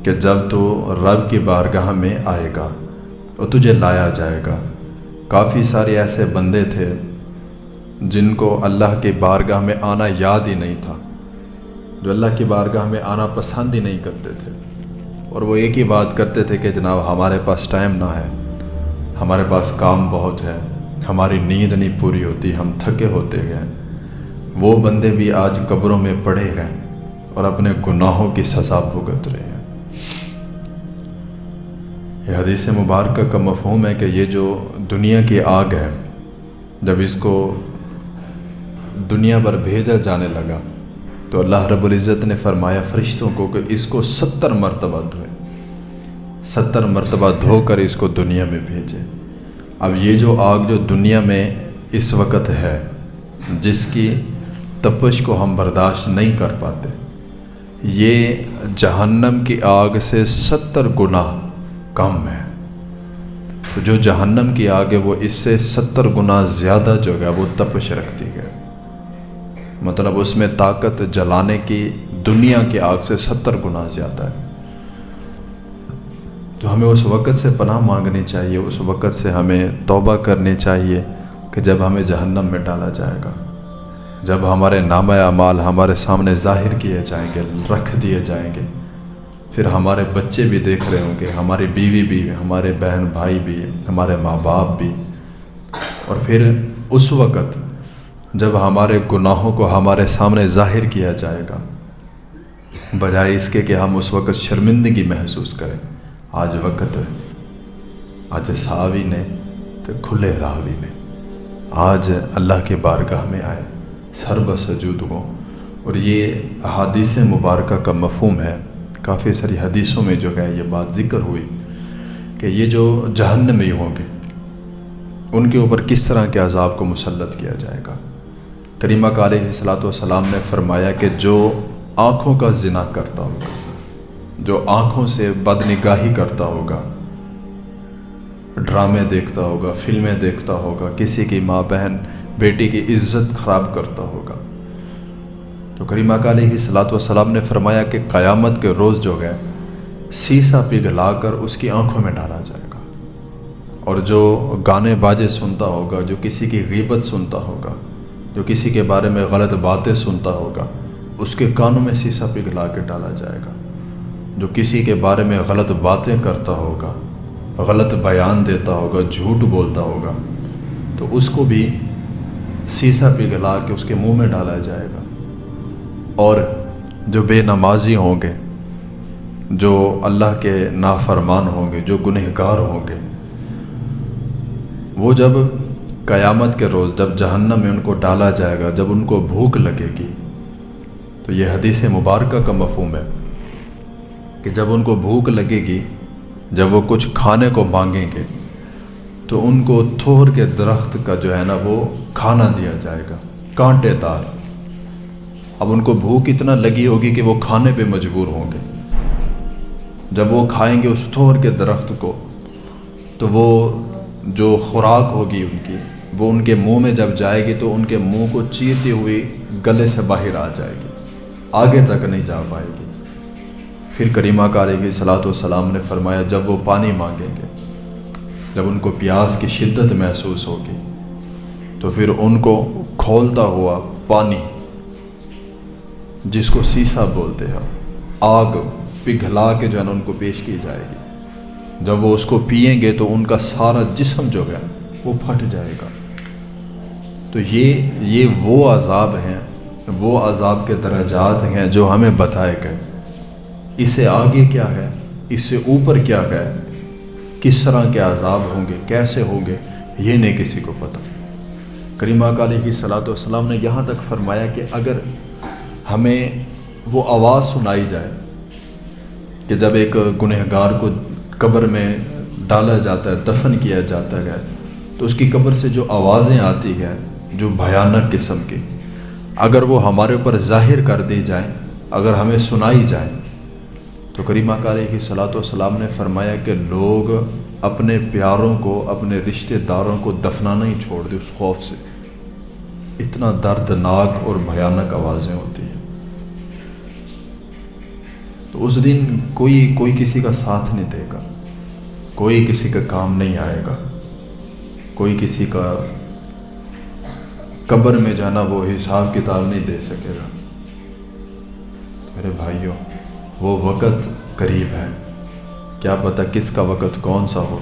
کہ جب تو رب کی بارگاہ میں آئے گا اور تجھے لایا جائے گا۔ کافی سارے ایسے بندے تھے جن کو اللہ کی بارگاہ میں آنا یاد ہی نہیں تھا، جو اللہ کی بارگاہ میں آنا پسند ہی نہیں کرتے تھے، اور وہ ایک ہی بات کرتے تھے کہ جناب ہمارے پاس ٹائم نہ ہے، ہمارے پاس کام بہت ہے، ہماری نیند نہیں پوری ہوتی، ہم تھکے ہوتے گئے۔ وہ بندے بھی آج قبروں میں پڑے گئے اور اپنے گناہوں کی سزا بھگت رہے ہیں۔ یہ حدیث مبارکہ کا مفہوم ہے کہ یہ جو دنیا کی آگ ہے، جب اس کو دنیا پر بھیجا جانے لگا تو اللہ رب العزت نے فرمایا فرشتوں کو کہ اس کو 70 مرتبہ دھوئے، 70 مرتبہ دھو کر اس کو دنیا میں بھیجے۔ اب یہ جو آگ جو دنیا میں اس وقت ہے، جس کی تپش کو ہم برداشت نہیں کر پاتے، یہ جہنم کی آگ سے 70 گنا کم ہے۔ تو جو جہنم کی آگ ہے وہ اس سے 70 گنا زیادہ جو ہے وہ تپش رکھتی ہے، مطلب اس میں طاقت جلانے کی دنیا کی آگ سے 70 گنا زیادہ ہے۔ تو ہمیں اس وقت سے پناہ مانگنی چاہیے، اس وقت سے ہمیں توبہ کرنی چاہیے کہ جب ہمیں جہنم میں ڈالا جائے گا، جب ہمارے نامہ اعمال ہمارے سامنے ظاہر کیے جائیں گے، رکھ دیے جائیں گے، پھر ہمارے بچے بھی دیکھ رہے ہوں گے، ہماری بیوی بھی، ہمارے بہن بھائی بھی، ہمارے ماں باپ بھی، اور پھر اس وقت جب ہمارے گناہوں کو ہمارے سامنے ظاہر کیا جائے گا، بجائے اس کے کہ ہم اس وقت شرمندگی محسوس کریں، آج وقت ہے، آج صحابی نے تو کھلے راوی نے، آج اللہ کے بارگاہ میں آئے سر بسجود ہو۔ اور یہ احادیث مبارکہ کا مفہوم ہے، کافی ساری حدیثوں میں جو ہے یہ بات ذکر ہوئی کہ یہ جو جہنمی ہوں گے ان کے اوپر کس طرح کے عذاب کو مسلط کیا جائے گا۔ کریمہ کا علیہ الصلوۃ والسلام نے فرمایا کہ جو آنکھوں کا زنا کرتا ہوگا، جو آنکھوں سے بدنگاہی کرتا ہوگا، ڈرامے دیکھتا ہوگا، فلمیں دیکھتا ہوگا، کسی کی ماں بہن بیٹی کی عزت خراب کرتا ہوگا، تو کریمہ کا علیہ الصلوۃ والسلام نے فرمایا کہ قیامت کے روز جو ہے سیسا پگھلا کر اس کی آنکھوں میں ڈالا جائے گا، اور جو گانے باجے سنتا ہوگا، جو کسی کی غیبت سنتا ہوگا، جو کسی کے بارے میں غلط باتیں سنتا ہوگا، اس کے کانوں میں سیسا پگھلا کے ڈالا جائے گا۔ جو کسی کے بارے میں غلط باتیں کرتا ہوگا، غلط بیان دیتا ہوگا، جھوٹ بولتا ہوگا، تو اس کو بھی سیسا پگھلا کے اس کے منہ میں ڈالا جائے گا۔ اور جو بے نمازی ہوں گے، جو اللہ کے نافرمان ہوں گے، جو گنہگار ہوں گے، وہ جب قیامت کے روز جب جہنم میں ان کو ڈالا جائے گا، جب ان کو بھوک لگے گی، تو یہ حدیث مبارکہ کا مفہوم ہے کہ جب ان کو بھوک لگے گی، جب وہ کچھ کھانے کو مانگیں گے تو ان کو تھور کے درخت کا جو ہے نا وہ کھانا دیا جائے گا، کانٹے دار۔ اب ان کو بھوک اتنا لگی ہوگی کہ وہ کھانے پہ مجبور ہوں گے۔ جب وہ کھائیں گے اس تھور کے درخت کو، تو وہ جو خوراک ہوگی ان کی، وہ ان کے منہ میں جب جائے گی تو ان کے منہ کو چیرتی ہوئی گلے سے باہر آ جائے گی، آگے تک نہیں جا پائے گی۔ پھر کریمہ کا علیہ الصلوۃ والسلام نے فرمایا جب وہ پانی مانگیں گے، جب ان کو پیاس کی شدت محسوس ہوگی، تو پھر ان کو کھولتا ہوا پانی، جس کو سیسا بولتے ہیں، آگ پگھلا کے جو ہے نا ان کو پیش کی جائے گی۔ جب وہ اس کو پئیں گے تو ان کا سارا جسم جو ہے وہ پھٹ جائے گا۔ تو یہ وہ عذاب ہیں، وہ عذاب کے درجات ہیں جو ہمیں بتائے گئے۔ اس سے آگے کیا ہے، اس سے اوپر کیا ہے، کس طرح کے عذاب ہوں گے، کیسے ہوں گے، یہ نہیں کسی کو پتہ۔ کریمہ کا علیہ الصلوۃ والسلام نے یہاں تک فرمایا کہ اگر ہمیں وہ آواز سنائی جائے کہ جب ایک گنہگار کو قبر میں ڈالا جاتا ہے، دفن کیا جاتا ہے، تو اس کی قبر سے جو آوازیں آتی ہیں جو بھیانک قسم کی، اگر وہ ہمارے اوپر ظاہر کر دی جائیں، اگر ہمیں سنائی جائیں، تو کریمہ کا علیہ الصلوۃ والسلام نے فرمایا کہ لوگ اپنے پیاروں کو، اپنے رشتہ داروں کو دفنانا ہی چھوڑ دے اس خوف سے، اتنا دردناک اور بھیانک آوازیں ہوتی ہیں۔ تو اس دن کوئی کسی کا ساتھ نہیں دے گا، کوئی کسی کا کام نہیں آئے گا، کوئی کسی کا قبر میں جانا وہ حساب کتاب نہیں دے سکے گا۔ میرے بھائیوں، وہ وقت قریب ہے، کیا پتہ کس کا وقت کون سا ہو۔